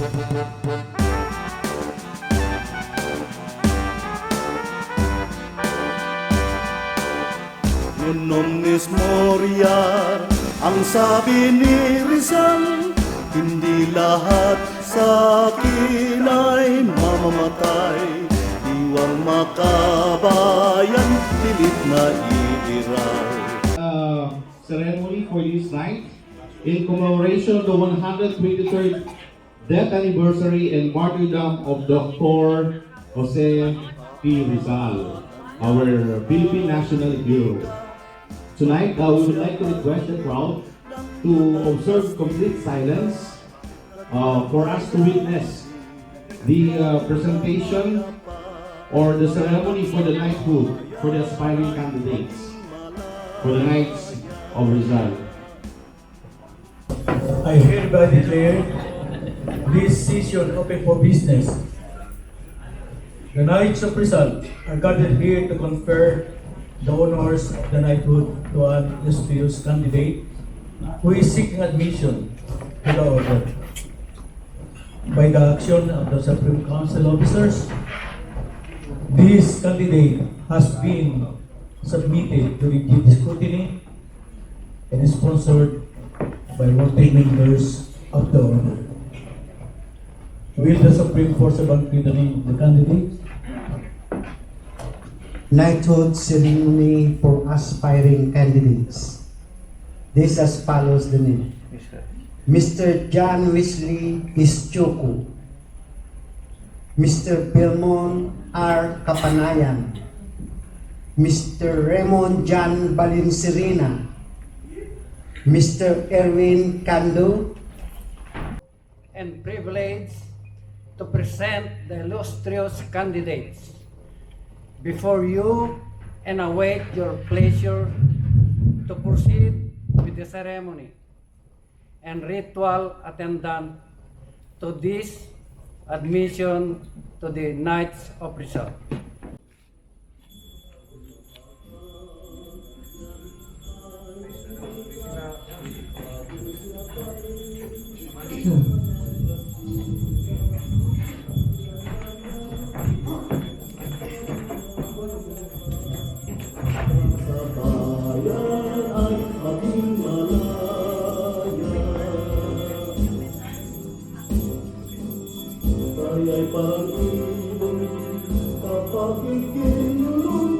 In omnis moria, ang sabi ni Rizal, hindi lahat sa akin ay mamamatay. Diwang makabayan, pilit na iiral. Ceremony for this night in commemoration of the 123rd death anniversary and martyrdom of Dr. Jose P. Rizal, our Philippine national hero. Tonight, we would like to request the crowd to observe complete silence for us to witness the presentation or the ceremony for the knighthood for the aspiring candidates for the Knights of Rizal. I hereby declare this session open for business. The Knights of Rizal are gathered here to confer the honors of the knighthood to an illustrious candidate who is seeking admission to the order. By the action of the Supreme Council officers, this candidate has been submitted to rigid scrutiny and is sponsored by voting members of the order. Will the Supreme Court submit the name of the candidate? Knighthood ceremony for aspiring candidates. This as follows the name. Mr. John Wesley Ischoko, Mr. Belmont R. Kapanayan, Mr. Raymond John Balinserina, Mr. Erwin Cando, and privileged to present the illustrious candidates before you and await your pleasure to proceed with the ceremony and ritual attendant to this admission to the Knights of Rizal. Ay pag-ibig, kapag-ikinulong,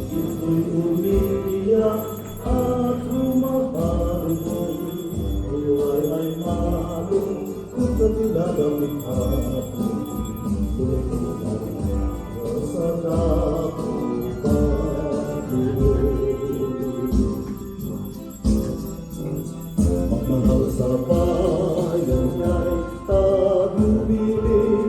ito'y umiiyak at rumabarong. Buhay ay malong, kung naglagamit hapon, tulad-tulad sa dakong pag-ibig. Magmahal sa bayan niya'y tagubilin,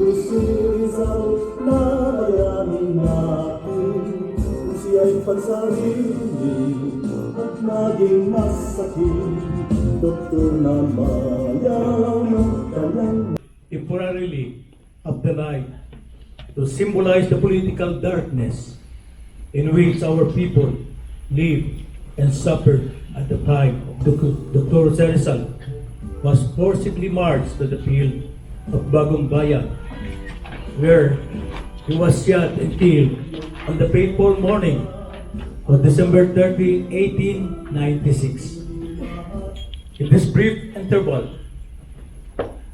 si Rizal na bayanin natin, kung siya'y pagsarili at naging masakin, doktor na mayaman kanyang. Temporarily of the night to symbolize the political darkness in which our people lived and suffered at the time Dr. Rizal was forcibly marched to the field of Bagong Bayan, where he was shot and killed on the fateful morning of December 30, 1896. In this brief interval,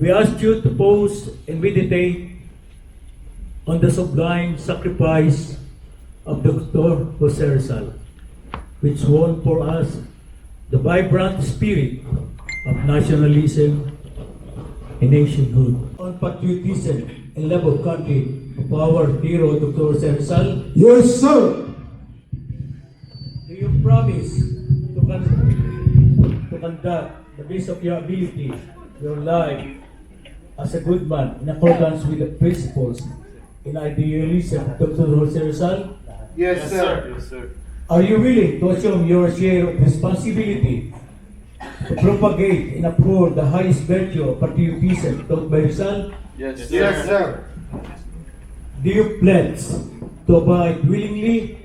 we ask you to pause and meditate on the sublime sacrifice of Dr. Jose Rizal, which won for us the vibrant spirit of nationalism and nationhood. On patriotism and love of country of our hero, Dr. Jose Rizal. Yes, sir! Do you promise to conduct the best of your ability, your life, as a good man in accordance with the principles and idealism of Dr. Jose Rizal? Yes, sir. Yes, sir. Are you willing to assume your share of responsibility to propagate and uphold the highest virtue of patriotism taught by Rizal? Yes, yes, sir. Do you pledge to abide willingly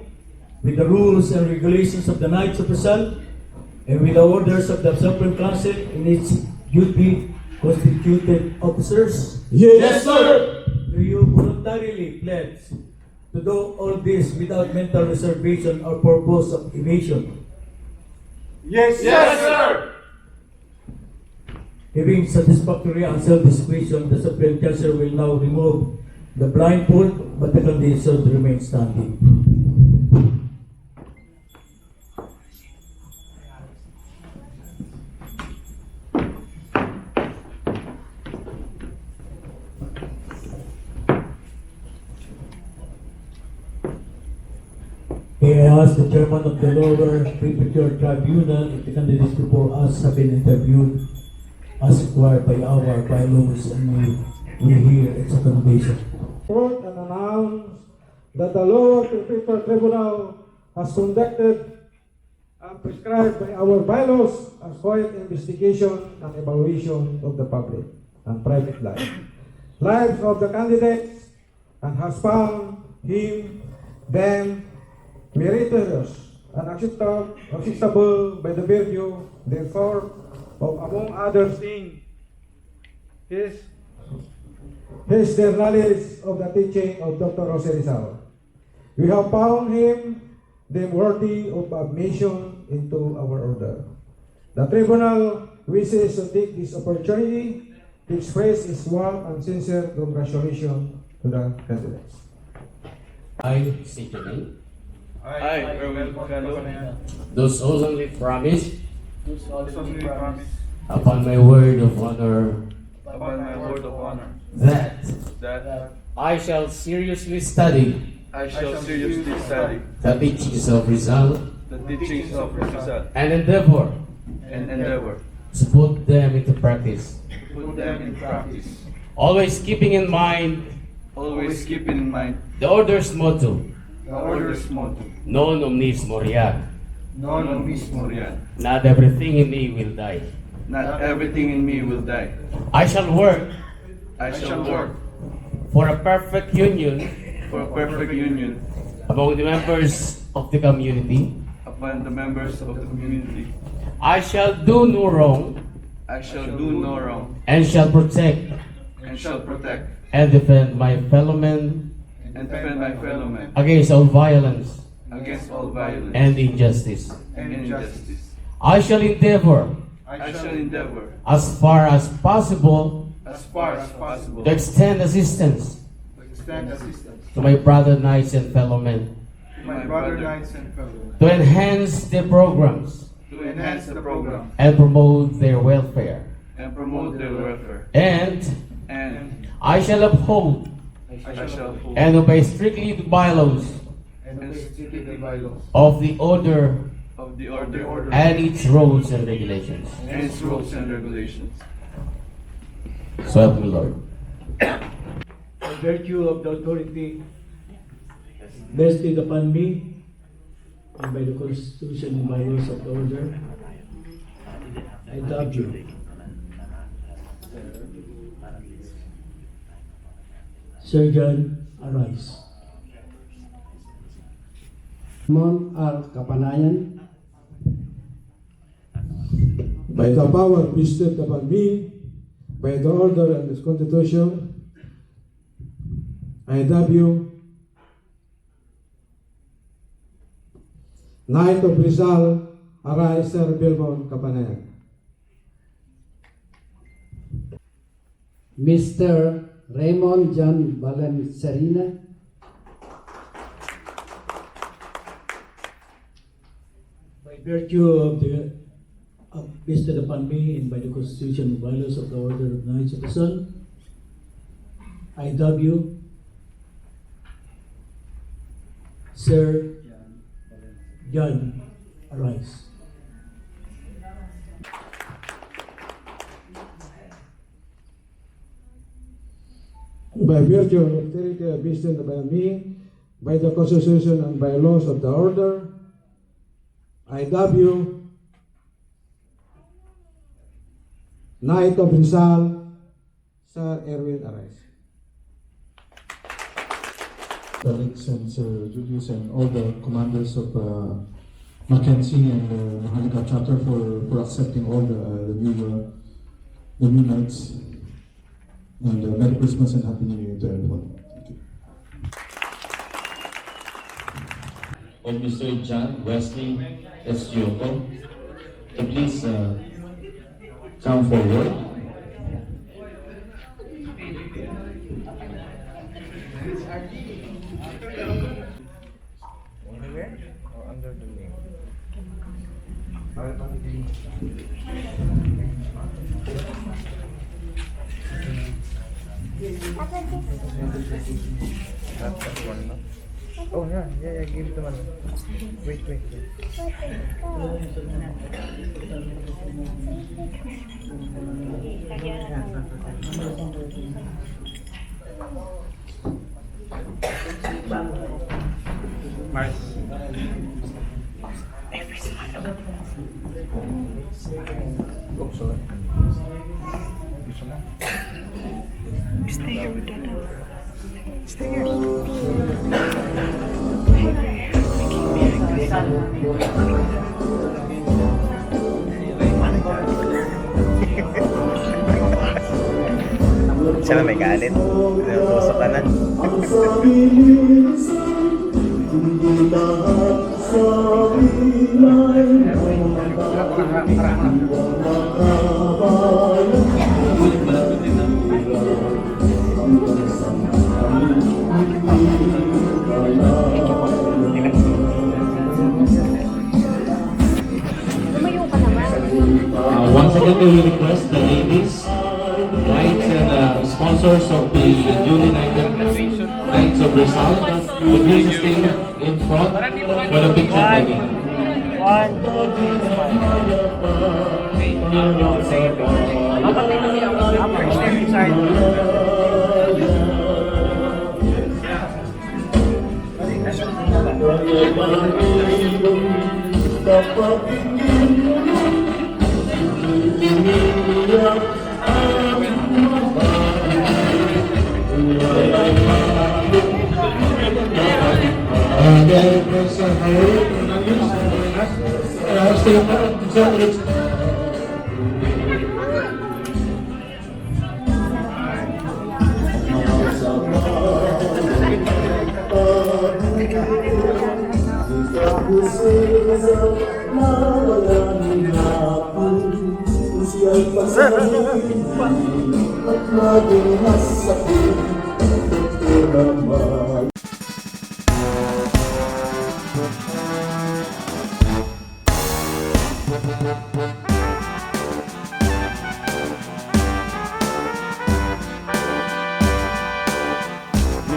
with the rules and regulations of the Knights of Rizal and with the orders of the Supreme Council in its duty constituted officers, Yes, sir! do you voluntarily pledge to do all this without mental reservation or purpose of evasion? Yes, Yes, sir! Having satisfactorily answered this question, the Supreme Judge will now remove the blindfold, but the condition remains standing. May I ask the chairman of the lower prefecture tribunal if the candidates before us have been interviewed as required by our bylaws, and we hear its accommodation. Court and announce that the lower prefecture tribunal has conducted and prescribed by our bylaws a quiet investigation and evaluation of the public and private lives of the candidates, and has found them meritorious and acceptable by the virtue, therefore, of among other things, their knowledge of the teaching of Dr. Rizal. We have found them worthy of admission into our order. The tribunal wishes to take this opportunity to express its warm and sincere congratulations to the candidates. I state your name. I, Erwin Cando, Do solemnly promise do solemnly promise upon my word of honor upon my word of honor that that I shall seriously study I shall seriously study the teachings of Rizal the teachings of Rizal and endeavor and endeavor to put them into practice, to put them in practice, always keeping in mind always keeping in mind the order's motto, the order's motto, non omnis moriat, non omnis moriat. not everything in me will die. Not everything in me will die. I shall work I shall work for a perfect union for a perfect union among the members of the community. upon the members of the community. I shall do no wrong I shall do no wrong and shall protect and shall protect and defend my fellow men and defend my fellow men against all violence against all violence and injustice. and injustice. I shall endeavor I shall endeavor as far as possible as far as possible to extend assistance to extend assistance to my brother knights and fellow men, to my brother knights and fellow, to enhance their programs to enhance the program and promote their welfare. and promote their welfare. And And I shall uphold I shall hold and obey strictly the bylaws and strictly the bylaws of the order of the order and its rules and regulations. and its rules and regulations. So help me, Lord. By virtue of the authority vested upon me and by the Constitution and bylaws of the order, I dub you Surgeon, arise. Mon R. Kapanayan, By the power bestowed upon me, by the order and this Constitution, I dub you Knight of Rizal, arise, Sir Bilbon Kapanayan. Mr. Raymond John Valencerina, By virtue of the vested upon me and by the Constitution and bylaws of the Order of Knights of the Sun, I dub you Sir John, arise. By virtue of authority bestowed upon me, by the Constitution and by laws of the order, I dub you Knight of Rizal, Sir Erwin, arise. Alex and Sir Julius and all the commanders of Mackenzie and Maharlika chapter for accepting all the new the new nights. And Merry Christmas and Happy New Year to everyone. Thank you. Of Mr. John Wesley Esquioko. Please come forward. Oh yeah, give it to man. Wait. Oh, sorry. Stay here with Dada. Stay here. Siya na may galit. Puso ka na. Once again, we request the ladies, knights and sponsors of the newly knighted Knights of Rizal to please stay in front for the picture taking. 1, 2,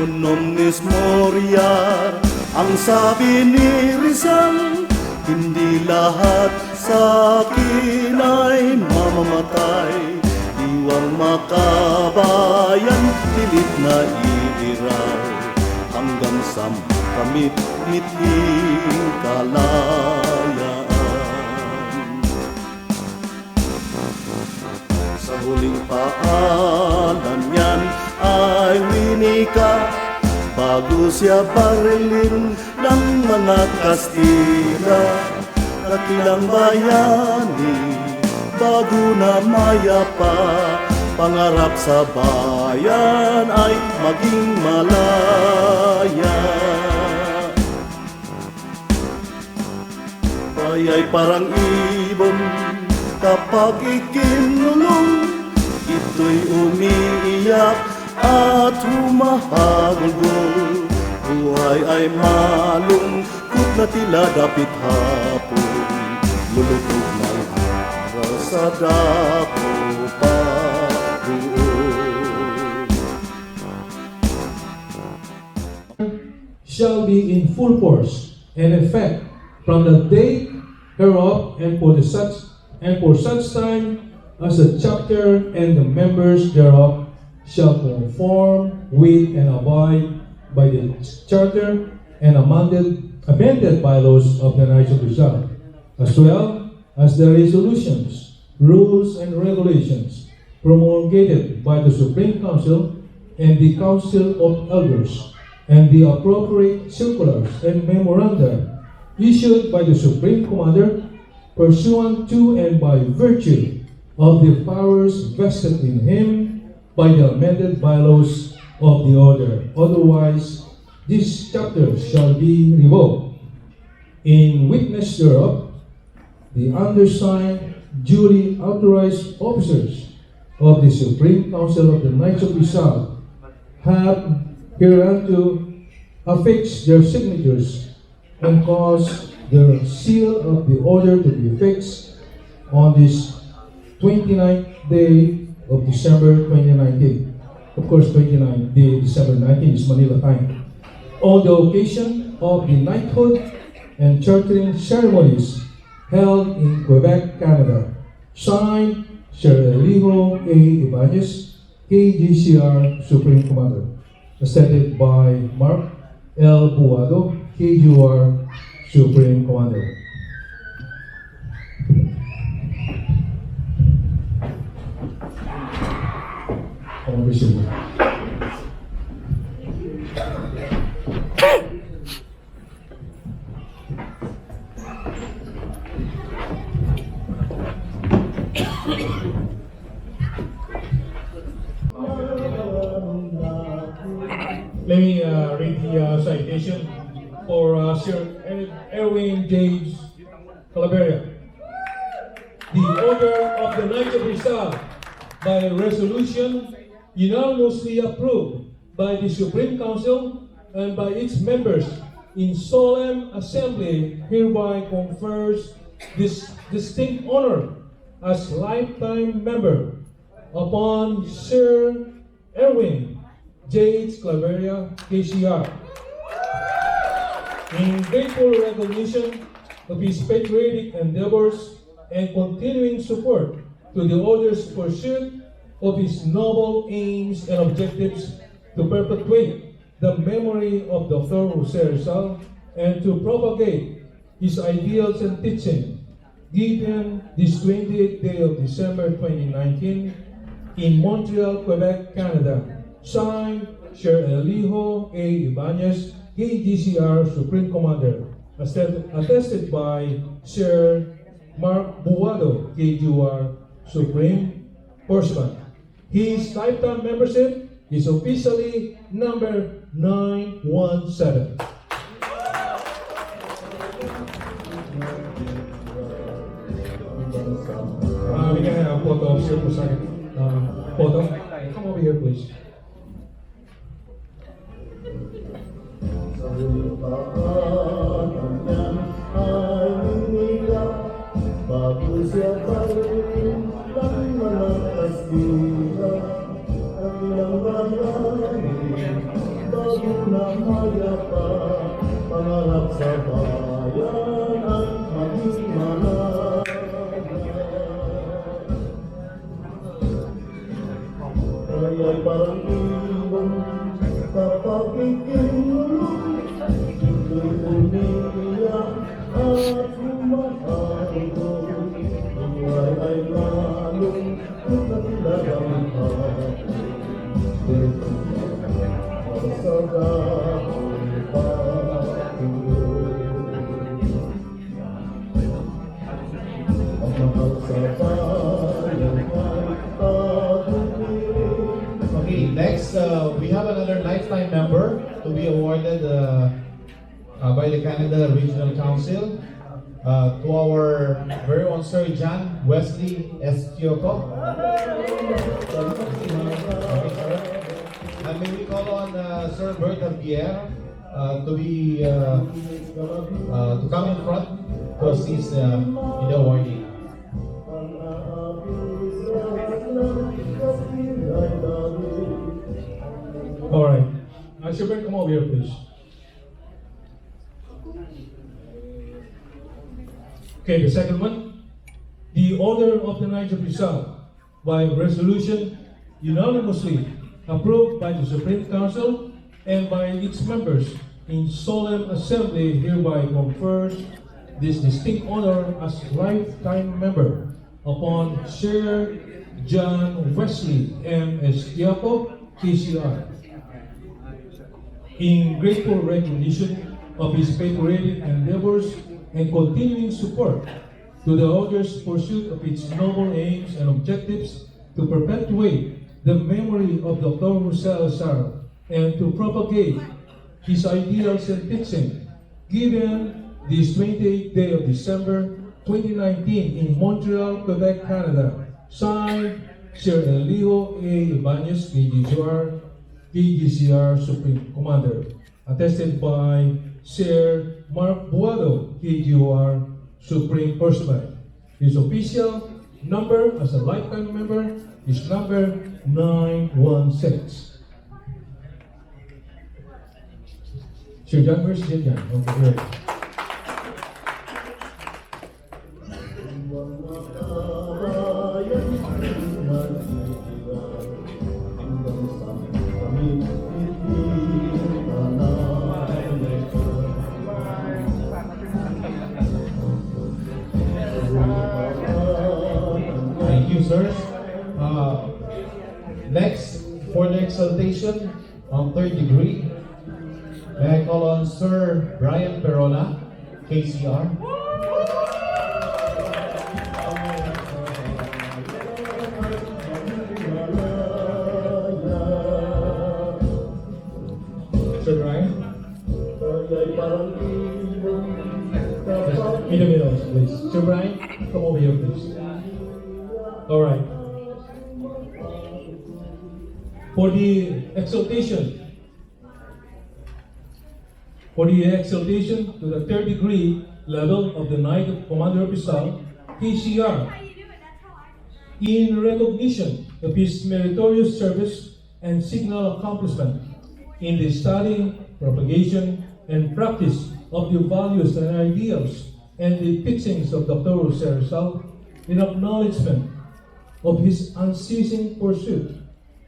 Nun omnis moria, ang sabi ni Rizal, hindi lahat sa akin ay mamamatay. Diwang makabayan, pilit na iiral, hanggang sa kamit-miting kalayaan. Sa huling paanan niyan ay winika, bago siya barilin ng mga Kastila. Dakilang bayani, bago na mayapa, pangarap sa bayan ay maging malaya. Baya'y parang ibon kapag ikinulong, ito'y umiiyak at humahagulgol. Buhay ay malungkot na tila dapit hapon, lulubog ng araw sa dako pa shall be in full force and effect from the date hereof, and for such time as the chapter and the members thereof shall conform with and abide by the charter and amended bylaws of the Knights of Rizal, as well as the resolutions, rules, and regulations promulgated by the Supreme Council and the Council of Elders, and the appropriate circulars and memoranda issued by the Supreme Commander pursuant to and by virtue of the powers vested in him by the amended bylaws of the order. Otherwise, this chapter shall be revoked. In witness thereof, the undersigned duly authorized officers of the Supreme Council of the Knights of Rizal have hereunto affixed their signatures and caused the seal of the order to be fixed on this 29th day of December 2019. Of course, 29th day December 19 is Manila time. On the occasion of the knighthood and chartering ceremonies held in Quebec, Canada. Signed, Sir Elijo A. Ibanez, KGCR Supreme Commander. Assented by Mark L. Buado, KGR Supreme Commander. Let me read the citation for Sir Erwin James Calaveria. The order of the Knights of Rizal, by resolution unanimously approved by the Supreme Council and by its members in solemn assembly, hereby confers this distinct honor as lifetime member upon Sir Erwin J. Claveria, KCR. In grateful recognition of his patriotic endeavors and continuing support to the order's pursuit of his noble aims and objectives to perpetuate the memory of Dr. Jose Rizal and to propagate his ideals and teaching, given this 28th day of December 2019 in Montreal, Quebec, Canada. Signed, Sir Elijo A. Ibanez, KGCR Supreme Commander. Attested by Sir Mark Buado, KGR Supreme Horseman. His lifetime membership is officially number 917. We can have a photo of Sir for a second. Photo. Come over here, please. Bago siya parin ng mga kasila, ang ilang bayani, bago na mayapa, pangarap sa bayan ay maging malaga. Kaya'y parang ibon kapag ikinulong, ito'y umiiyak at humahardo. Buhay ay lalong kung natilagang hapon. Sa dahon patuloy, ang mahal sa bayan ay patuloy. Okay, next we have another lifetime member to be awarded by the Canada Regional Council to our very own Sir John Wesley Estioko. And may we call on Sir Bert Pierre to be to come in front to assist in the awarding. All right. Sir Bert, come over here, please. Okay, the second one. The order of the Knights of Rizal, by resolution unanimously approved by the Supreme Council and by its members in solemn assembly, hereby confers this distinct honor as lifetime member upon Sir John Wesley M. Estiapo, KCR. In grateful recognition of his patriotic endeavors and continuing support to the Order's pursuit of its noble aims and objectives to perpetuate the memory of Dr. Rizal and to propagate his ideals and teaching, given this 28th day of December 2019 in Montreal, Quebec, Canada. Signed, Sir Elio A. Ibanez, KGCR Supreme Commander. Attested by Sir Mark Buado, KGOR Supreme Pursuant. His official number as a lifetime member is number 916. Sir John, where's Sir John? Okay, great. Thank you, sir. Next, for the exaltation on third degree, may I call on Sir Brian Perona, KCR. Sir Brian? In the middle, please. Sir Brian, come over here, please. All right. For the exaltation to the third degree level of the Knight of Commander of Rizal, KCR, in recognition of his meritorious service and signal accomplishment in the study, propagation, and practice of the values and ideals and the teachings of Dr. Rizal, in acknowledgement of his unceasing pursuit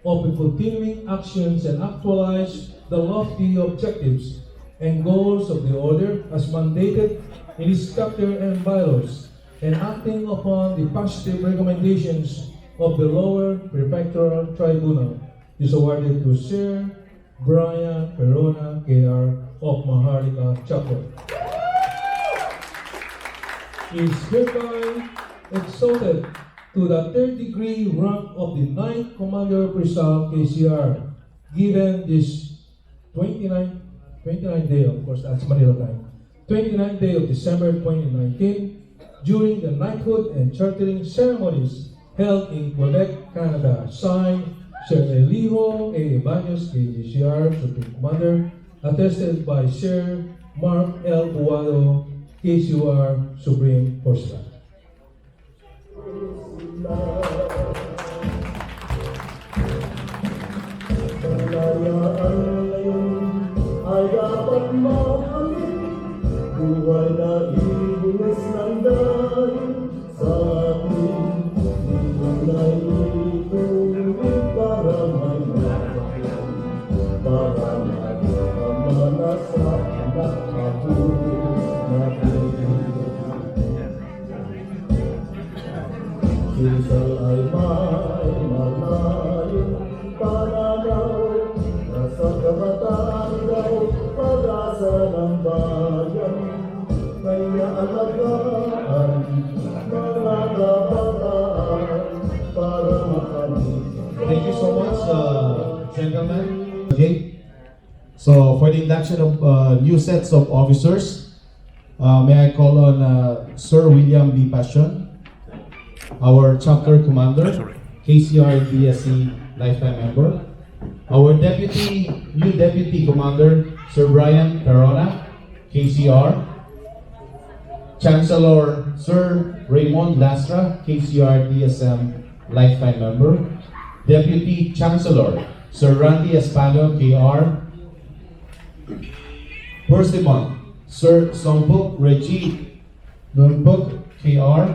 of the continuing actions and actualize the lofty objectives and goals of the Order as mandated in its chapter and bylaws, and acting upon the positive recommendations of the lower prefectural tribunal, is awarded to Sir Brian Perona, KR of Maharlika Chapter. Is hereby exalted to the third degree rank of the 9th Commander of Rizal, KCR, given this 29th day, of course, that's Manila time, 29th day of December 2019, during the knighthood and chartering ceremonies held in Quebec, Canada. Signed, Sir Elio A. Ibanez, KGCR Supreme Commander. Attested by Sir Mark L. Buado, KCOR Supreme Pursuant. Ay dapat makamit, buhay na ibunas ng dahil sa ating ibunay ituwid para may makakamit, para magkamana sa anak ako natin. Rizal ay may malalim pananaw, nasa kabataan daw pag-asa ng bayan, kaya alagaan mga kabataan para makamit. Thank you so much, gentlemen. Okay. So, for the induction of new sets of officers, may I call on Sir William B. Passion, our chapter commander, KCR DSC lifetime member. Our new deputy commander, Sir Brian Perona, KCR. Chancellor Sir Raymond Lastra, KCR DSM lifetime member. Deputy Chancellor Sir Randy Espano, KR. Persimmon Sir Songbuk Reggie Nunbuk, KR.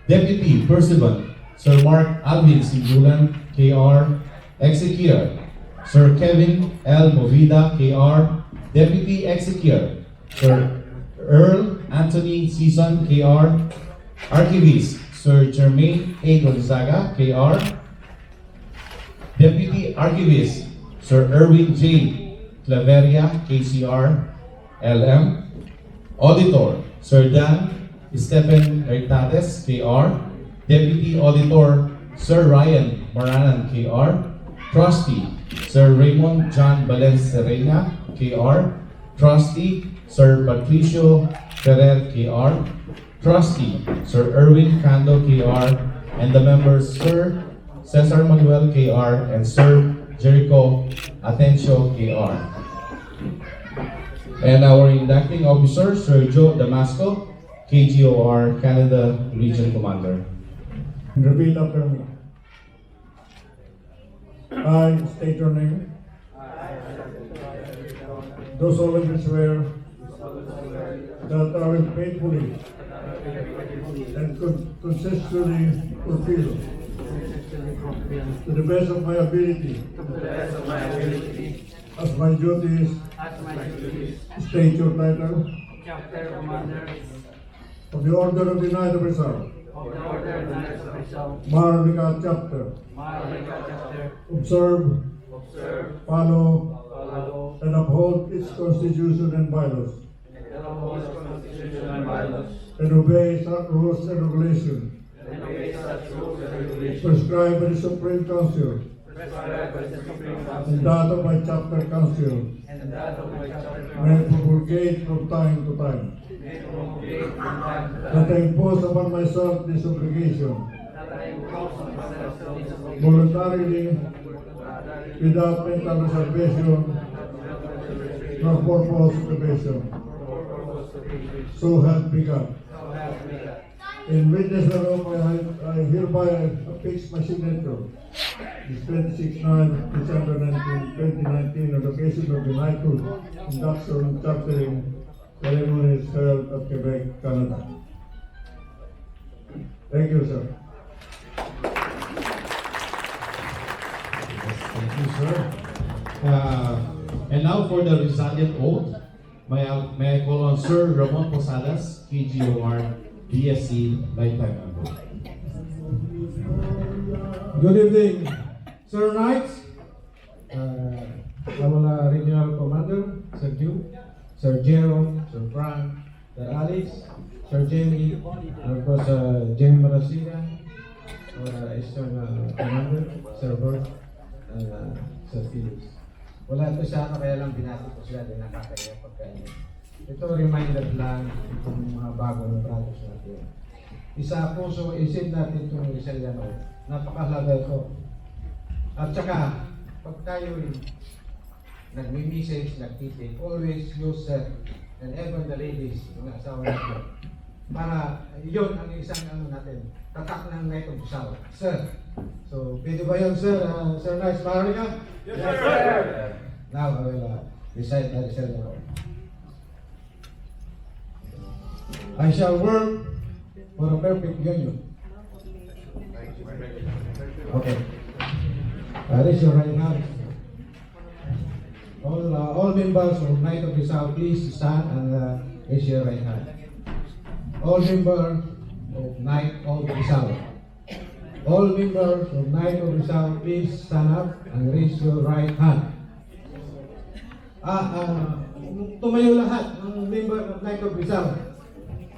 Deputy Persimmon Sir Mark Alvin Sigulan, KR. Executor Sir Kevin L. Movida, KR. Deputy Executor Sir Earl Anthony Season, KR. Archivist Sir Jermaine A. Gonzaga, KR. Deputy Archivist Sir Erwin J. Claveria, KCR, LM. Auditor Sir Dan Stephen Hernandez, KR. Deputy Auditor, Sir Ryan Maranan, KR. Trustee, Sir Raymond John Valencerena, KR. Trustee, Sir Patricio Ferrer, KR. Trustee, Sir Erwin Cando, KR. And the members, Sir Cesar Manuel, KR. And Sir Jericho Atencio, KR. And our inducting officer, Sir Joe Damasco, KGOR, Canada Region Commander. Repeat after me. I state your name. Do solemnly swear that I will faithfully and consistently fulfill to the best of my ability as my duties. State your title. Chapter Commander Of the Order of the Knight of Rizal. of the Order of Knights of Rizal, Maharlika chapter. Maharlika chapter, Observe, follow, follow, and uphold its constitution and bylaws. and uphold its constitution and bylaws, And obey such rules and regulations and obey such rules and regulations prescribed by the Supreme Council prescribed by the Supreme Council and that of my chapter council, and that of my chapter may council, promulgate from time to time. may promulgate from time to That time, I impose upon myself this obligation that I impose on myself this obligation voluntarily, without mental reservation, nor purpose of evasion. So help me God. In witness thereof, I hereby affix my signature. This 26 December 2019, on the occasion of the knighthood induction and chaptering ceremonies held at Quebec, Canada. Thank you, sir. Thank you, sir. And now for the Rizalian oath, may I call on Sir Ramon Posadas, KGOR, BSc, lifetime member. Good evening, Sir Knights, our Regional Commander, Sir Ju, Sir Jerome, Sir Frank, Sir Alex, Sir Jamie, and of course, Jamie Maharlika, our Eastern Commander, Sir Bert, and Sir Felix. Wala ito sa ano, kaya lang binati ko sila din nakakaya pagkain. Ito reminder lang itong mga bagong brothers natin. Isa puso, isip natin itong Rizalian oath. Napakahalaga ito. At saka, pag tayo nagmi-message, nagtitik, always use that, and even the ladies, mga asawa natin, para yun ang isang ano natin, tatak ng Knight of Rizal. Sir, so pwede ba yun, sir? Sir Nice, Maharlika? Yes, sir! Now, I will recite the Rizalian oath. I shall work for a perfect union. Okay. Raise your right hand. All members of Knight of Rizal, please stand and raise your right hand. All members of Knight of Rizal. All members of Knight of Rizal, please stand up and raise your right hand. Tumayo lahat ng member of Knight of Rizal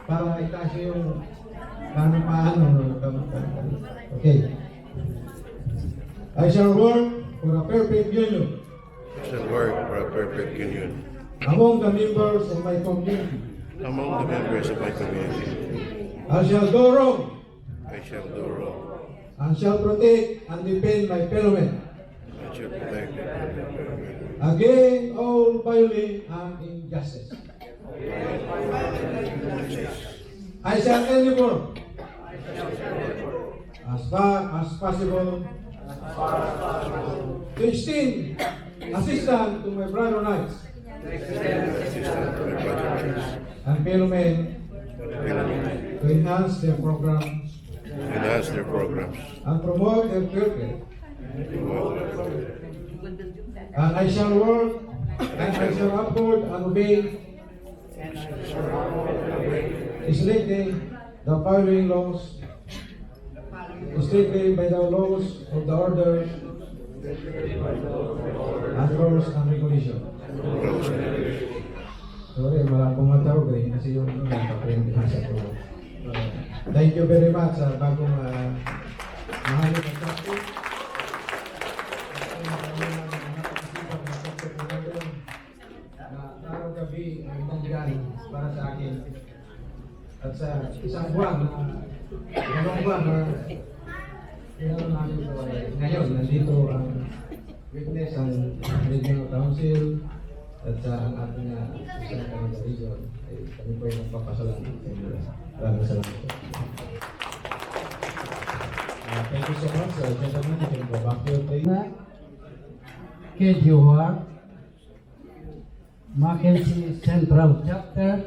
para itaas yung paano. Okay. I shall work for a perfect union. I shall work for a perfect union Among the members of my community. among the members of my community. I shall go wrong I shall do wrong. and shall protect and defend my fellow men I shall protect and defend against all violence and injustice. I shall endeavor as far as possible to extend assistance to my brother knights and fellow men to enhance their programs enhance their programs. and promote their welfare. And I shall work and I shall uphold and obey strictly the following laws, strictly by the laws of the order and rules and regulations. Sorry, wala pong matawag eh, kasi yung nakaprende sa ko. Thank you very much sa bagong Maharlika chapter. Araw gabi ay nandiyan para sa akin. At sa isang buwan, dalawang buwan na pinano namin ito ngayon, nandito ang witness ang regional council at sa ang ating secretary sa region ay kami po ay nagpapasalamat sa inyo. Maraming salamat po. Thank you so much, gentlemen. You can go back to your place. KGOR, Mackenzie Central Chapter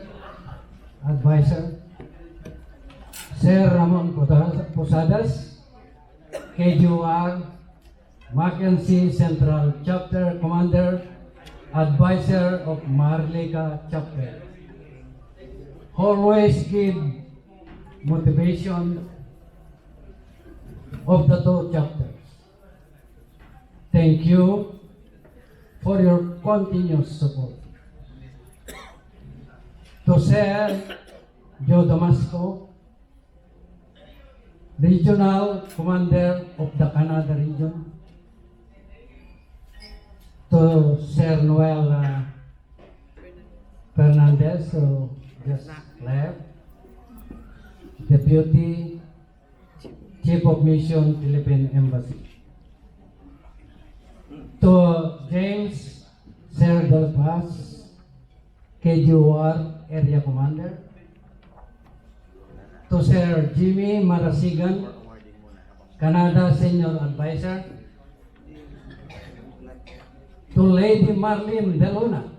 Advisor, Sir Ramon Posadas, KGOR, Mackenzie Central Chapter Commander, Advisor of Maharlika Chapter. Always give motivation of the two chapters. Thank you for your continuous support. To Sir Joe Damasco, Regional Commander of the Canada Region, to Sir Noel Fernandez, who just left, Deputy Chief of Mission, Philippine Embassy. To James Sir Del Paz, KGOR Area Commander. To Sir Jimmy Marasigan, Canada Senior Advisor. To Lady Marlene De Luna,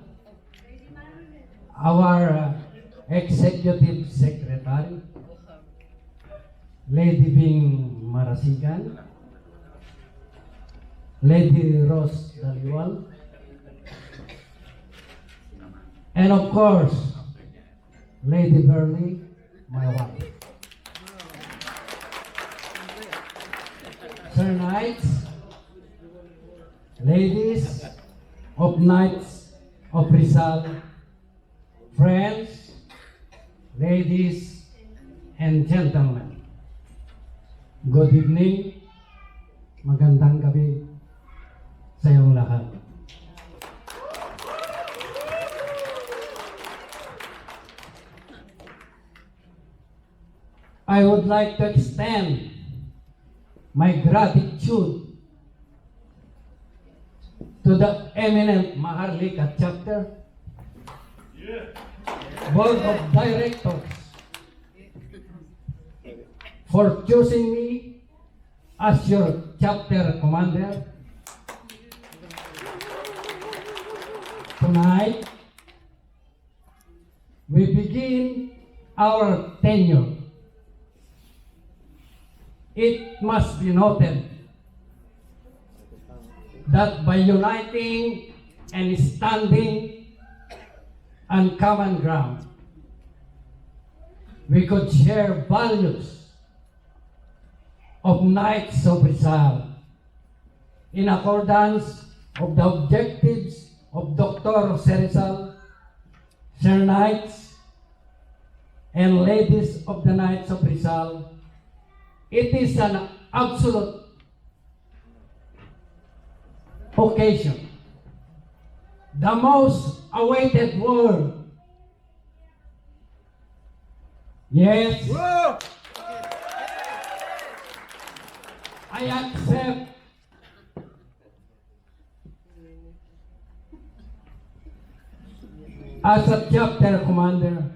our Executive Secretary. Lady Bing Marasigan, Lady Rose Daliwal, and of course, Lady Burley, my wife. Sir Knights, ladies of Knights of Rizal, friends, ladies and gentlemen. Good evening, magandang gabi sa iyong lahat. I would like to extend my gratitude to the eminent Maharlika chapter, Board of Directors, for choosing me as your chapter commander. Tonight, we begin our tenure. It must be noted that by uniting and standing on common ground, we could share values of Knights of Rizal in accordance of the objectives of Dr. Rizal, Sir Knights, and ladies of the Knights of Rizal. It is an absolute occasion, the most awaited word. Yes. Whoa! I accept as a chapter commander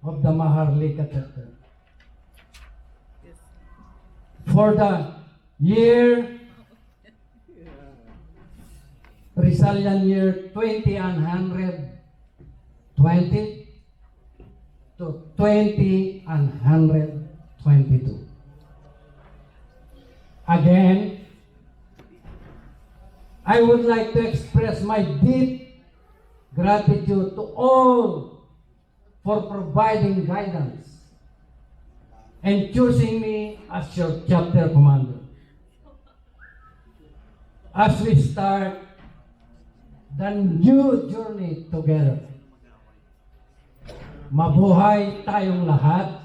of the Maharlika chapter for the year Rizalian year 2020 to 2022. Again, I would like to express my deep gratitude to all for providing guidance and choosing me as your chapter commander. As we start the new journey together, mabuhay tayong lahat.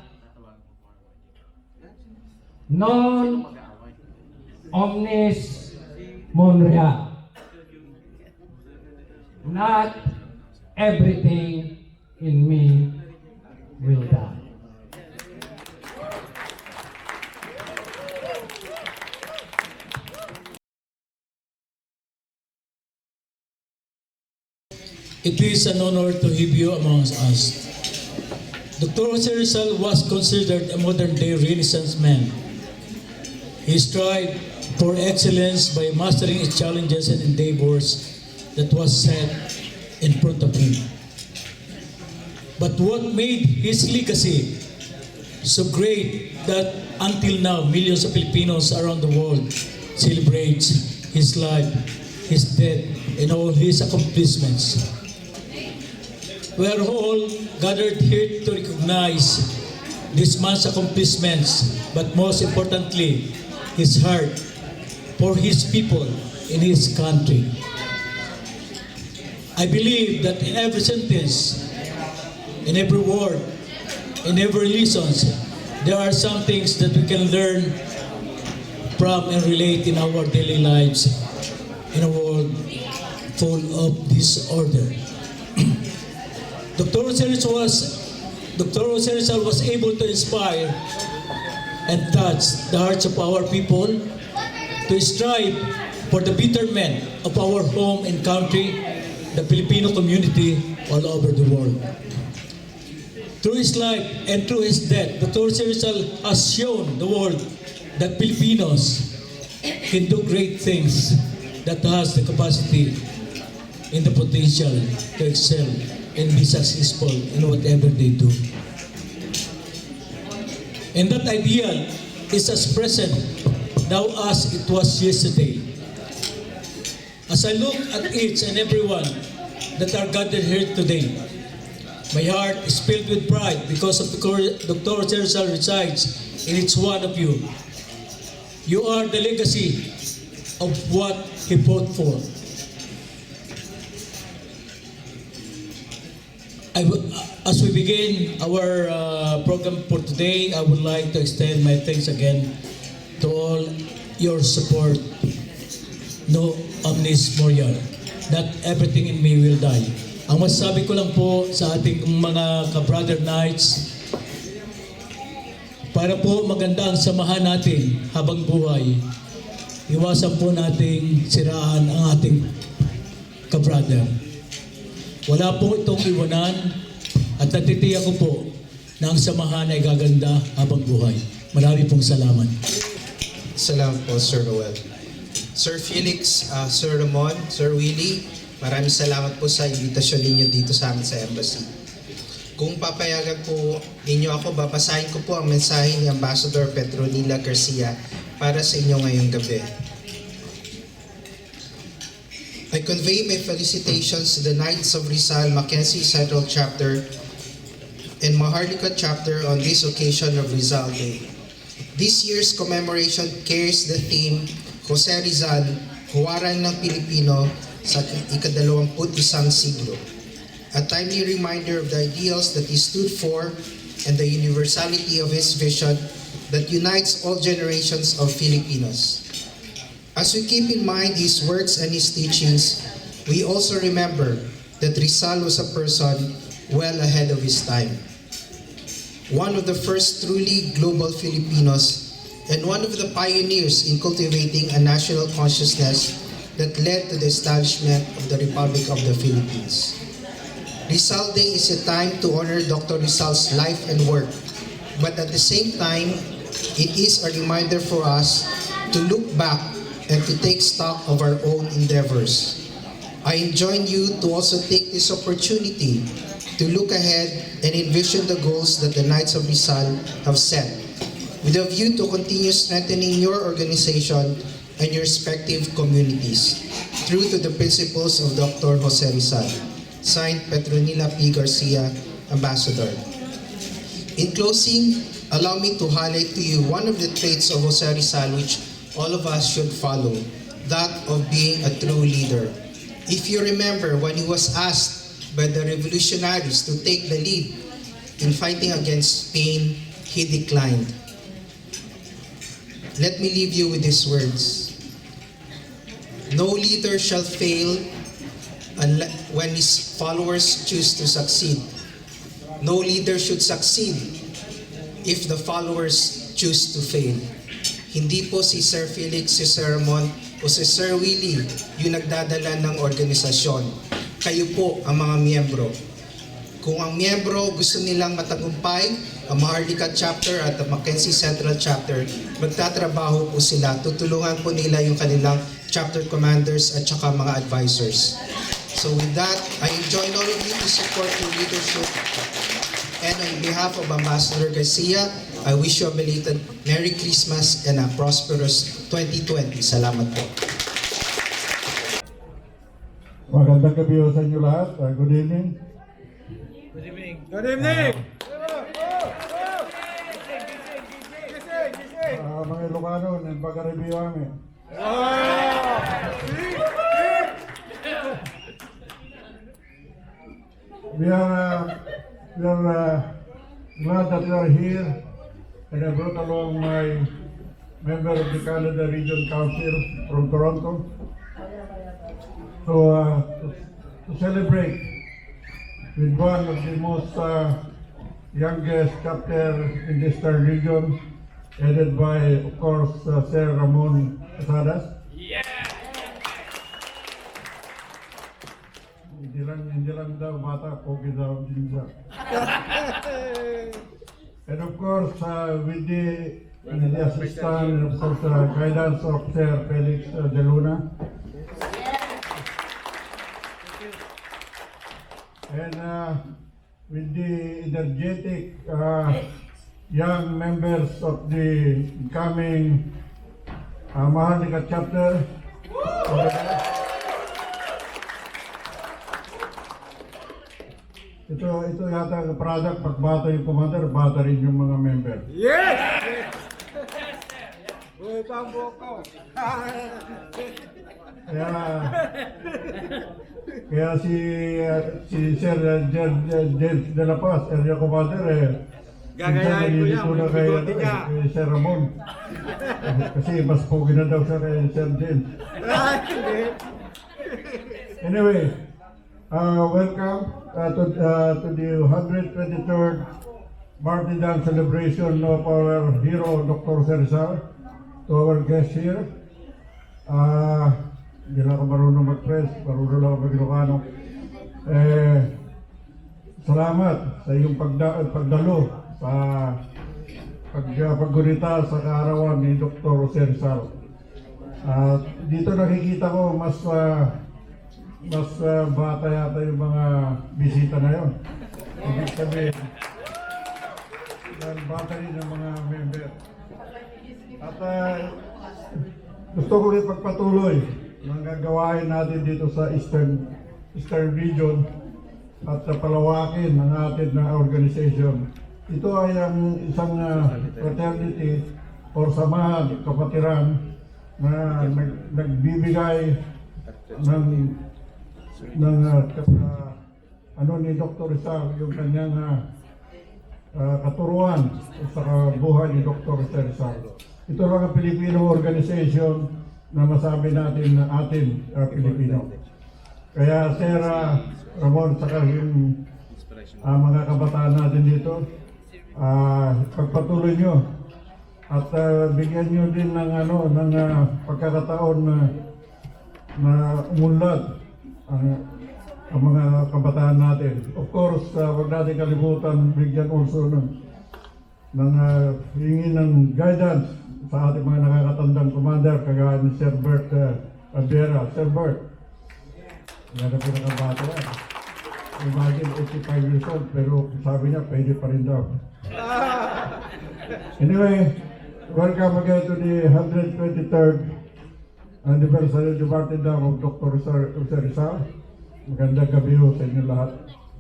non omnis Monrea. Not everything in me will die. It is an honor to have you among us. Dr. Jose Rizal was considered a modern-day Renaissance man. He strived for excellence by mastering its challenges and endeavors that was set in front of him. But what made his legacy so great that until now millions of Filipinos around the world celebrates his life, his death, and all his accomplishments. We are all gathered here to recognize this man's accomplishments, but most importantly, his heart for his people in his country. I believe that in every sentence, in every word, in every lessons, there are some things that we can learn from and relate in our daily lives in a world full of disorder. Dr. Jose Rizal was able to inspire and touch the hearts of our people to strive for the betterment of our home and country, the Filipino community all over the world. Through his life and through his death, Dr. Jose Rizal has shown the world that Filipinos can do great things, that has the capacity and the potential to excel and be successful in whatever they do. And that ideal is as present now as it was yesterday. As I look at each and every one that are gathered here today, my heart is filled with pride because of Dr. Jose Rizal resides in each one of you. You are the legacy of what he fought for. As we begin our program for today, I would like to extend my thanks again to all your support. No omnis moriar. Not everything in me will die. Ang masasabi ko lang po sa ating mga ka-brother knights, para po maganda ang samahan natin habang buhay, iwasan po nating siraan ang ating ka-brother. Wala po itong iwanan at natitiyak ko po na ang samahan ay gaganda habang buhay. Marami pong salamat. Salamat po, Sir Noel. Sir Felix, Sir Ramon, Sir Willie, maraming salamat po sa invitasyon ninyo dito sa amin sa embassy. Kung papayagan po ninyo ako, babasahin ko po ang mensahe ni Ambassador Petronila Garcia para sa inyo ngayong gabi. I convey my felicitations to the Knights of Rizal, Mackenzie Central Chapter, and Maharlika Chapter on this occasion of Rizal Day. This year's commemoration carries the theme, Jose Rizal, Huwaran ng Pilipino sa ika-21 siglo. A timely reminder of the ideals that he stood for and the universality of his vision that unites all generations of Filipinos. As we keep in mind his works and his teachings, we also remember that Rizal was a person well ahead of his time. One of the first truly global Filipinos and one of the pioneers in cultivating a national consciousness that led to the establishment of the Republic of the Philippines. Rizal Day is a time to honor Dr. Rizal's life and work, but at the same time, it is a reminder for us to look back and to take stock of our own endeavors. I enjoin you to also take this opportunity to look ahead and envision the goals that the Knights of Rizal have set, with a view to continue strengthening your organization and your respective communities, true to the principles of Dr. Jose Rizal. Signed, Petronila P. Garcia, Ambassador. In closing, allow me to highlight to you one of the traits of Jose Rizal which all of us should follow, that of being a true leader. If you remember, when he was asked by the revolutionaries to take the lead in fighting against Spain, he declined. let me leave you with these words. No leader shall fail when his followers choose to succeed. No leader should succeed if the followers choose to fail. Hindi po si Sir Felix, si Sir Ramon, o si Sir Willie yung nagdadala ng organisasyon. Kayo po ang mga miyembro. Kung ang miyembro gusto nilang matagumpay, ang Maharlika chapter at ang Mackenzie Central chapter, magtatrabaho po sila. Tutulungan po nila yung kanilang chapter commanders at saka mga advisors. So with that, I join all of you to support your leadership. And on behalf of Ambassador Garcia, I wish you a belated Merry Christmas and a prosperous 2020. Salamat po. Magandang gabi ho sa inyo lahat. Good evening. Good evening. Good evening! Mga Ilocano, nagpag-review kami. We are glad that you are here, and I brought along my member of the Canada Region Council from Toronto to celebrate with one of the most youngest chapter in the Eastern region, headed by, of course, Sir Ramon Casadas. Hindi lang daw bata, pogi daw din siya. And of course, with the assistance and of course guidance of Sir Felix De Luna. And with the energetic young members of the incoming Maharlika chapter. Ito yata ang product, pag bata yung commander, bata rin yung mga member. Yes! Uy, pambo ko. Kaya si Sir James de la Paz, area commander, Gagayahin ko yan, may bigote niya. kay Sir Ramon. Kasi mas pogi na daw siya kay Sir James. Anyway, welcome to the 123rd Martyrdom celebration of our hero, Dr. Rizal, to our guests here. Hindi lang ako marunong mag-press, marunong lang ako mag-Ilocano. Salamat sa iyong pagdalo sa paggunita sa kaarawan ni Dr. Rizal. Dito nakikita ko mas bata yata yung mga bisita na yun. Ibig sabihin, bata rin ang mga member. At gusto ko rin pagpatuloy ng gagawain natin dito sa Eastern region at palawakin ang atin na organization. Ito ay ang isang fraternity or samahan, kapatiran na nagbibigay ng ni Dr. Rizal, yung kanyang katuruan sa buhay ni Dr. Rizal. Ito lang ang Filipino organization na masabi natin na atin Pilipino. Kaya Sir Ramon, saka yung mga kabataan natin dito, pagpatuloy nyo at bigyan nyo din ng pagkakataon na umunlad ang mga kabataan natin. Of course, wag natin kalimutan, bigyan also ng hingi ng guidance sa ating mga nakakatandang commander, kagaya ni Sir Bert Abera. Sir Bert, yan ang pinakabata yan. Imagine 85 years old, pero sabi niya, pwede pa rin daw. Anyway, welcome again to the 123rd Anniversary of the Martyrdom of Dr. Rizal. Magandang gabi ho sa inyo lahat.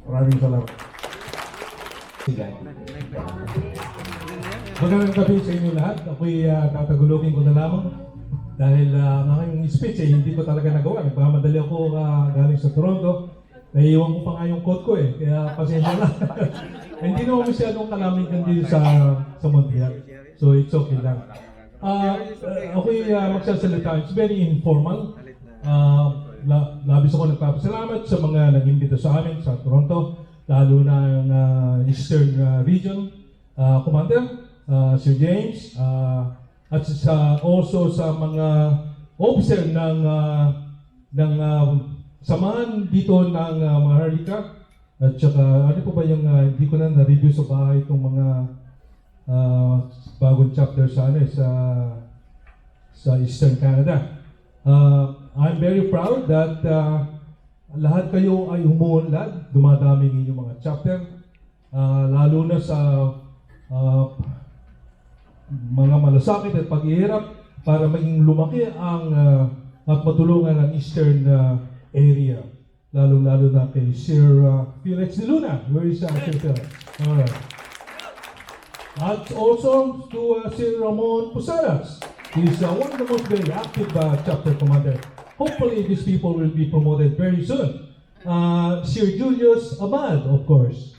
Maraming salamat. Magandang gabi sa inyo lahat. Ako'y tatagulogin ko na lamang dahil ang aking speech hindi ko talaga nagawa. Nagpamadali ako galing sa Toronto. Naiiwan ko pa nga yung coat ko kaya pasensya na. Hindi naman masyadong kalamin dito sa Montreal. So it's okay lang. Ako'y magsasalita. It's very informal. Labis ako nagpapasalamat sa mga nag-imbita sa amin sa Toronto, lalo na ang Eastern Region Commander, Sir James, at also sa mga officer ng samahan dito ng Maharlika. At saka, ano po ba yung hindi ko na na-review sa bahay itong mga bagong chapter sa Eastern Canada. I'm very proud that lahat kayo ay umuunlad, dumadami ng inyong mga chapter, lalo na sa mga malasakit at paghihirap para maging lumaki ang at matulungan ang Eastern area. Lalo-lalo na kay Sir Felix de Luna. Where is Sir Felix? Alright. At also to Sir Ramon Posadas. He's one of the most very active chapter commander. Hopefully these people will be promoted very soon. Sir Julius Abad, of course.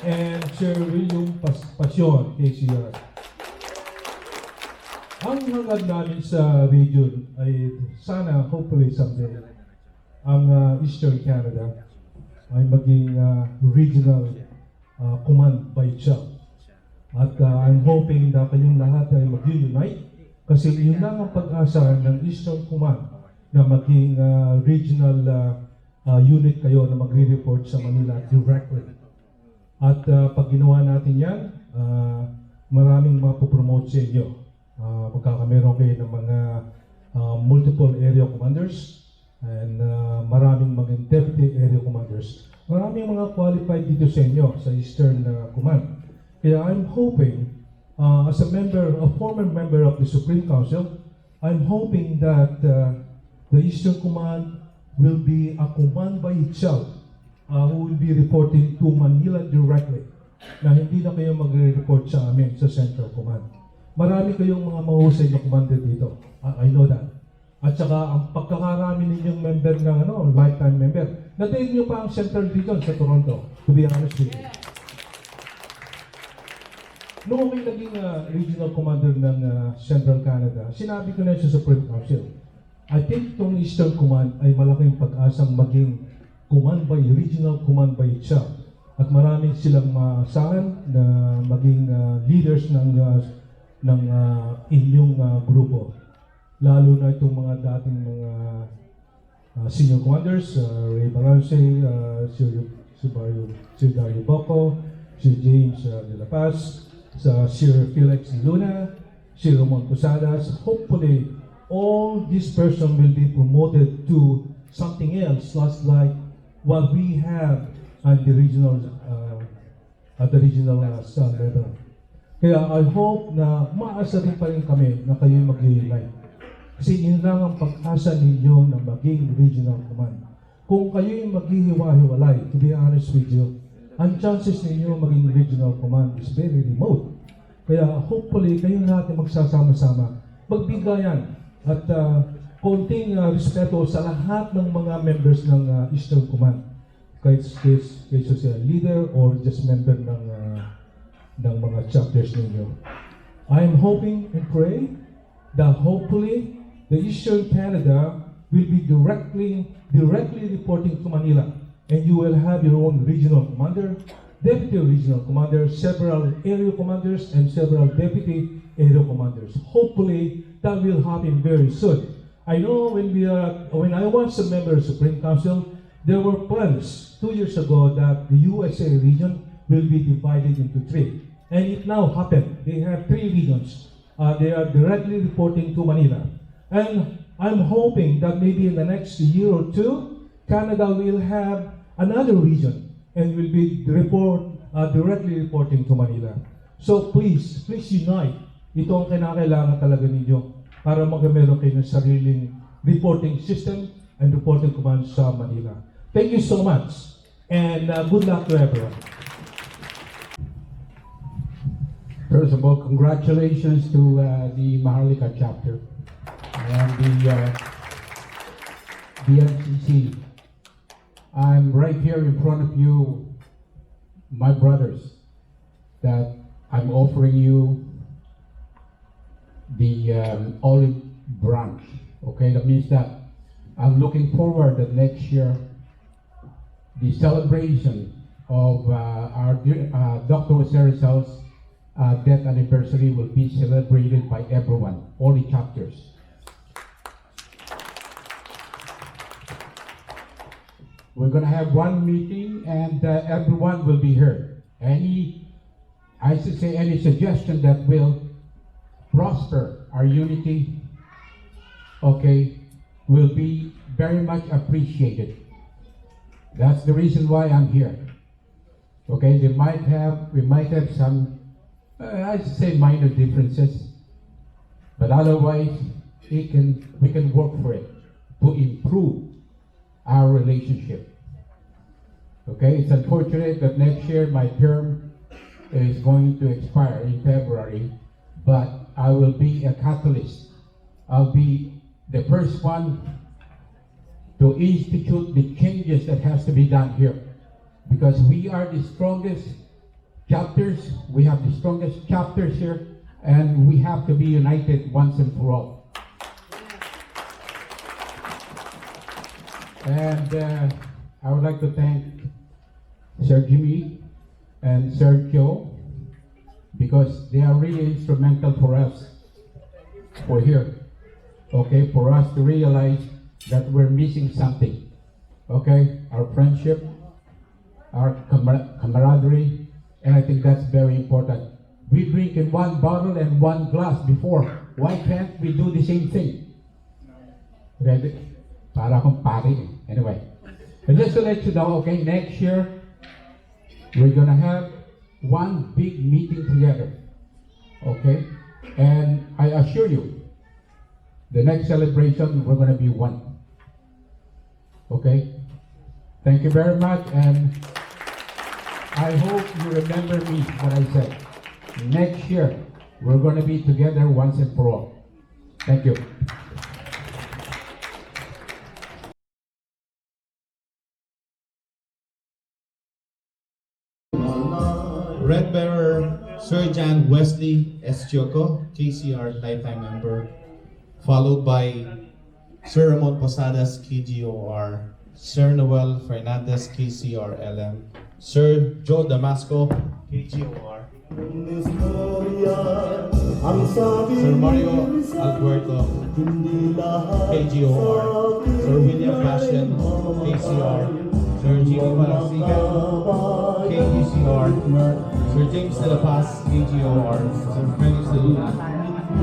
And Sir William Passion, KCR. Ang hangad namin sa region ay sana, hopefully someday, ang Eastern Canada ay maging regional command by itself. At I'm hoping na kayong lahat ay mag-unite kasi yun lang ang pag-asa ng Eastern Command na maging regional unit kayo na magre-report sa Manila directly. At pag ginawa natin yan, maraming mapopromote sa inyo. Magkakameron kayo ng mga multiple area commanders and maraming mga deputy area commanders. Maraming mga qualified dito sa inyo sa Eastern Command. Kaya I'm hoping, as a former member of the Supreme Council, I'm hoping that the Eastern Command will be a command by itself who will be reporting to Manila directly, na hindi na kayo magre-report sa amin sa Central Command. Marami kayong mga mahusay na commander dito. I know that. At saka ang pagkakarami ninyong member ng lifetime member, natayin nyo pa ang Central Region sa Toronto, to be honest with you. Noong may naging regional commander ng Central Canada, sinabi ko na sa Supreme Council, I think itong Eastern Command ay malaking pag-asang maging command by regional command by itself. At maraming silang maasahan na maging leaders ng inyong grupo. Lalo na itong mga dating mga senior commanders, Ray Barance, Sir Dario Boco, Sir James de La Paz, Sir Felix de Luna, Sir Ramon Posadas. Hopefully, all this person will be promoted to something else, just like what we have at the regional level. Kaya I hope na maasa rin pa rin kami na kayo mag-unite. Kasi yun lang ang pag-asa ninyo na maging regional command. Kung kayo'y maghihiwa-hiwalay, to be honest with you, ang chances ninyo maging regional command is very remote. Kaya hopefully kayo natin magsasama-sama, magbigayan at konting respeto sa lahat ng mga members ng Eastern Command. Kahit siya leader or just member ng mga chapters ninyo. I'm hoping and pray that hopefully the Eastern Canada will be directly reporting to Manila, and you will have your own regional commander, deputy regional commander, several area commanders, and several deputy area commanders. Hopefully, that will happen very soon. I know when I was a member of the Supreme Council, there were plans 2 years ago that the USA region will be divided into 3. And it now happened. They have 3 regions. They are directly reporting to Manila. And I'm hoping that maybe in the next year or two, Canada will have another region and will be directly reporting to Manila. So please unite. Ito ang kinakailangan talaga ninyo para magmeron kayo ng sariling reporting system and reporting command sa Manila. Thank you so much, and good luck to everyone. First of all, congratulations to the Maharlika chapter and the MCC. I'm right here in front of you, my brothers, that I'm offering you the olive branch. Okay, that means that I'm looking forward that next year the celebration of our dear, Dr. Jose Rizal's death anniversary will be celebrated by everyone, all the chapters. We're going to have one meeting and everyone will be heard. Any suggestion that will prosper our unity, okay, will be very much appreciated. That's the reason why I'm here. Okay, we might have some, minor differences, but otherwise we can work for it to improve our relationship. Okay, it's unfortunate that next year my term is going to expire in February, but I will be a catalyst. I'll be the first one to institute the changes that has to be done here, because we are the strongest chapters. We have the strongest chapters here, and we have to be united once and for all. And I would like to thank Sir Jimmy and Sir Joe, because they are really instrumental for us. For here, okay, for us to realize that we're missing something. Okay, our friendship, our camaraderie, and I think that's very important. We drink in one bottle and one glass before. Why can't we do the same thing? Okay, para akong pari. Anyway, and just to let you know, okay, next year we're gonna have one big meeting together. Okay, and I assure you, the next celebration we're gonna be one. Okay, thank you very much, and I hope you remember me what I said. Next year we're gonna be together once and for all. Thank you. Red Bearer Sir John Wesley Estioco, KCR lifetime member, followed by Sir Ramon Posadas, KGOR, Sir Noel Fernandez, KCR LM, Sir Joe Damasco, KGOR, Sir Mario Alberto, KGOR, Sir William Bastion, KCR, Sir Jimmy Palasigan, KGCR, Sir James De La Paz, KGOR, Sir Felix De Luna,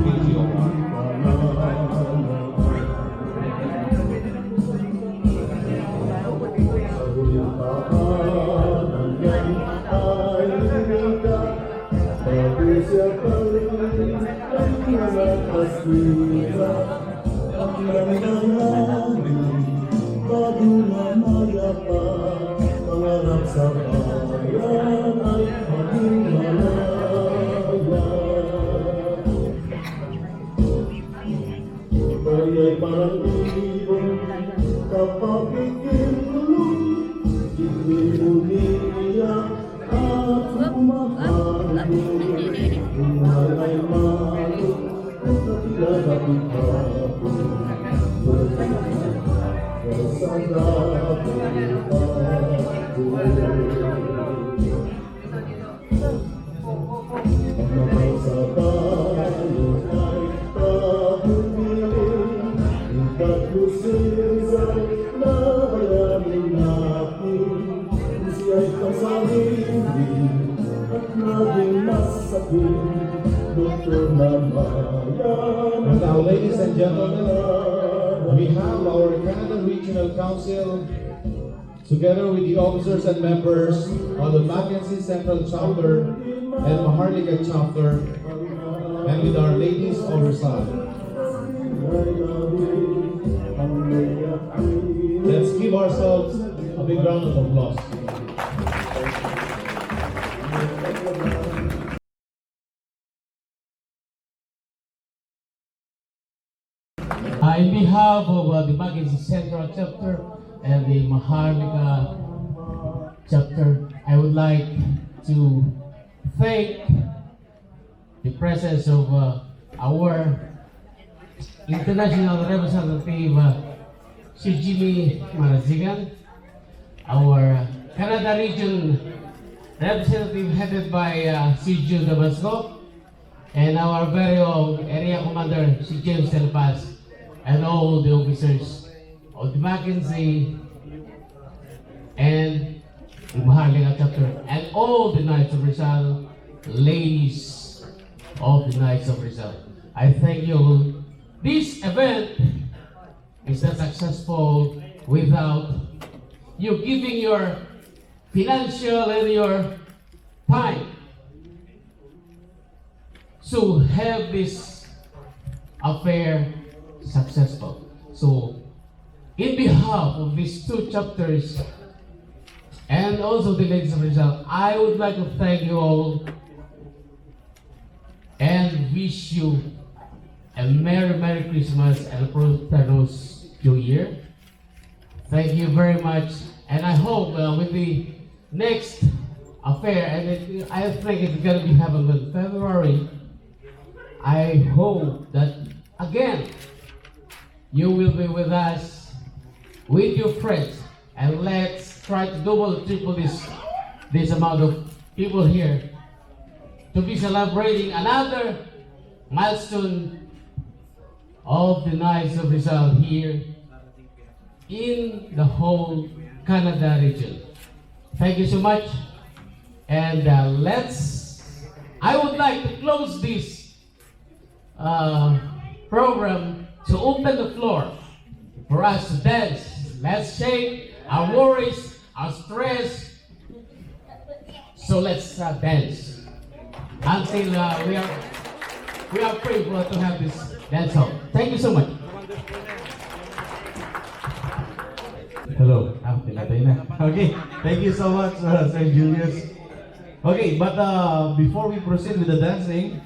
KGOR. And now, ladies and gentlemen, we have our Canada Regional Council together with the officers and members of the Mackenzie Central Chapter and Maharlika Chapter, and with our ladies of Rizal. Let's give ourselves a big round of applause. In behalf of the Mackenzie Central Chapter and the Maharlika Chapter, I would like to thank the presence of our international representative, si Jimmy Marazigan, our Canada region representative headed by si Jude Damasco, and our very own area commander, si James Del Paz, and all the officers of the Mackenzie and the Maharlika chapter, and all the Knights of Rizal, ladies of the Knights of Rizal. I thank you all. This event is not successful without you giving your financial and your time to have this affair successful. So, in behalf of these two chapters and also the ladies of Rizal, I would like to thank you all and wish you a Merry Christmas and a prosperous New Year. Thank you very much, and I hope with the next affair, and I think it's going to be happening in February, I hope that again you will be with us, with your friends, and let's try to double, triple this amount of people here to be celebrating another milestone of the Knights of Rizal here in the whole Canada region. Thank you so much, and I would like to close this program to open the floor for us to dance. Let's shake our worries, our stress. So let's dance until we are free to have this dance off. Thank you so much. Hello. Okay, thank you so much, Sir Julius. Okay, but before we proceed with the dancing,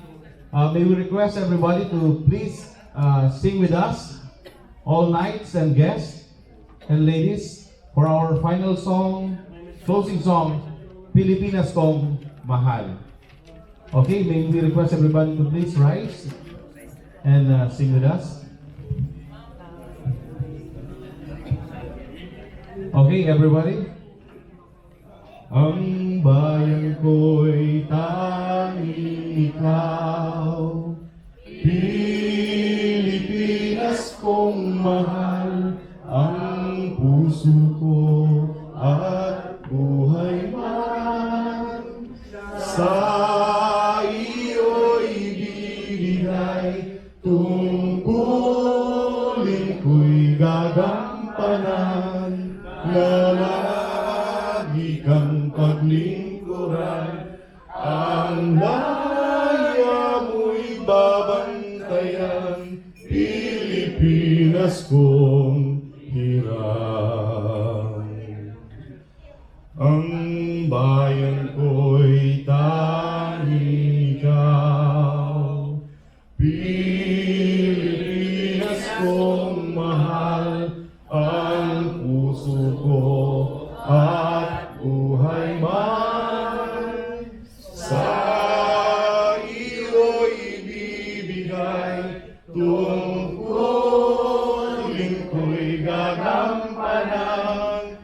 may we request everybody to please sing with us, all knights and guests and ladies, for our final song, closing song, Pilipinas Kong Mahal. Okay, may we request everybody to please rise and sing with us. Okay, everybody. Ang bayan ko'y tanging ikaw, Pilipinas kong mahal, ang puso ko at buhay man, sa iyo'y bibigay, tungkulin ko'y gagampanan, na lagi kang paglingkuran, ang laya mo'y babantayan, Pilipinas kong hirang. Ang bayan ko'y tanging ikaw, Pilipinas kong mahal, ang puso ko at buhay man, sa iyo'y ibibigay, tungkulin ko'y gagampanan,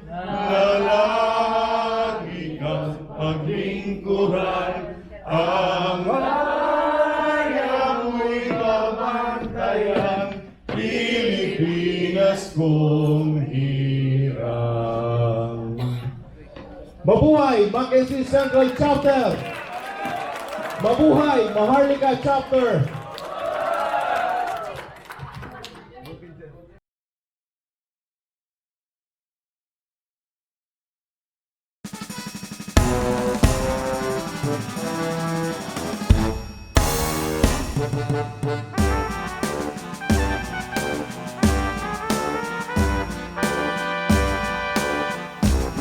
na lagi kang paglingkuran, ang laya mo'y babantayan, Pilipinas kong hirang. Mabuhay Mackenzie Central Chapter! Mabuhay Maharlika Chapter!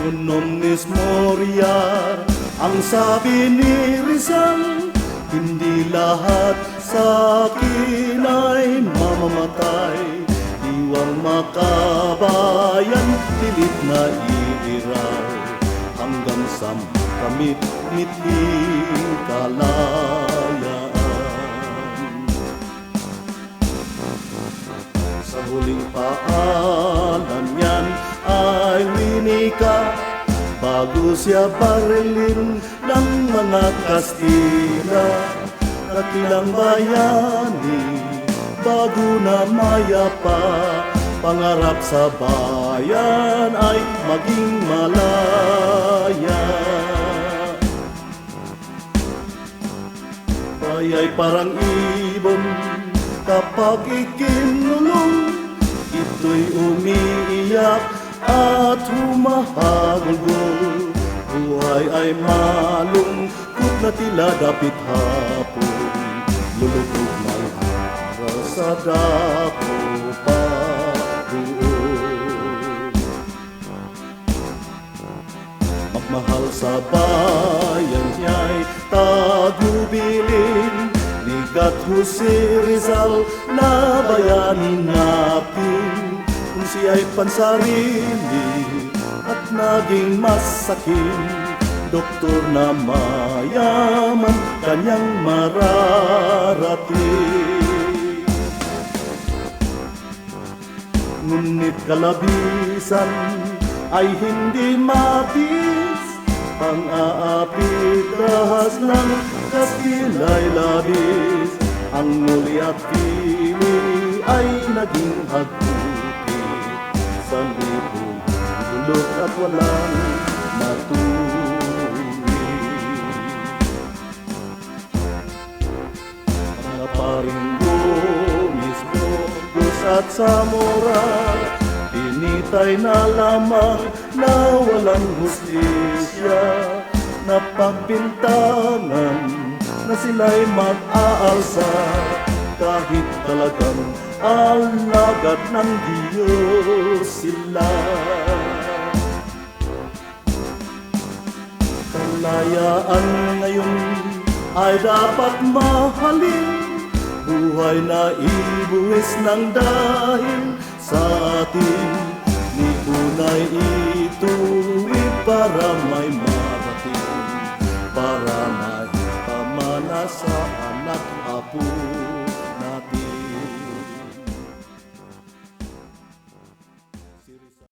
In omnis moria, ang sabi ni Rizal, hindi lahat sa akin ay mamamatay. Iwang makabayan, pilit na iiral, hanggang sa kamit-miting kalayaan. Sa huling paanan niyan ay winika, bago siya barilin ng mga Kastila. Dakilang bayani, bago na mayapa, pangarap sa bayan ay maging malaya. Baya'y parang ibon kapag ikinulong, ito'y umiiyak at humahagulgol. Buhay ay malungkot na tila dapit hapon, lulubog ng araw sa dako pa doon. Magmahal sa bayan niya'y tagubilin, Ligat si Rizal na bayanin natin, kung siya'y pansarili at naging masakin, doktor na mayaman kanyang mararating. Ngunit kalabisan ay hindi mabis, pang-aapit rahas ng kastilay labis, ang muli at pili ay naging hagupit sa libong dulot at walang matuwid. Mga paringgo mismo, Diyos at Zamora, pinitay na lamang na walang hustisya, napagbintangan na sila'y mag-aalsa, kahit talagang alagad ng Diyos sila. Kalayaan ngayon ay dapat mahalin, buhay na ibuwis ng dahil sa atin, ni unay ituwid para may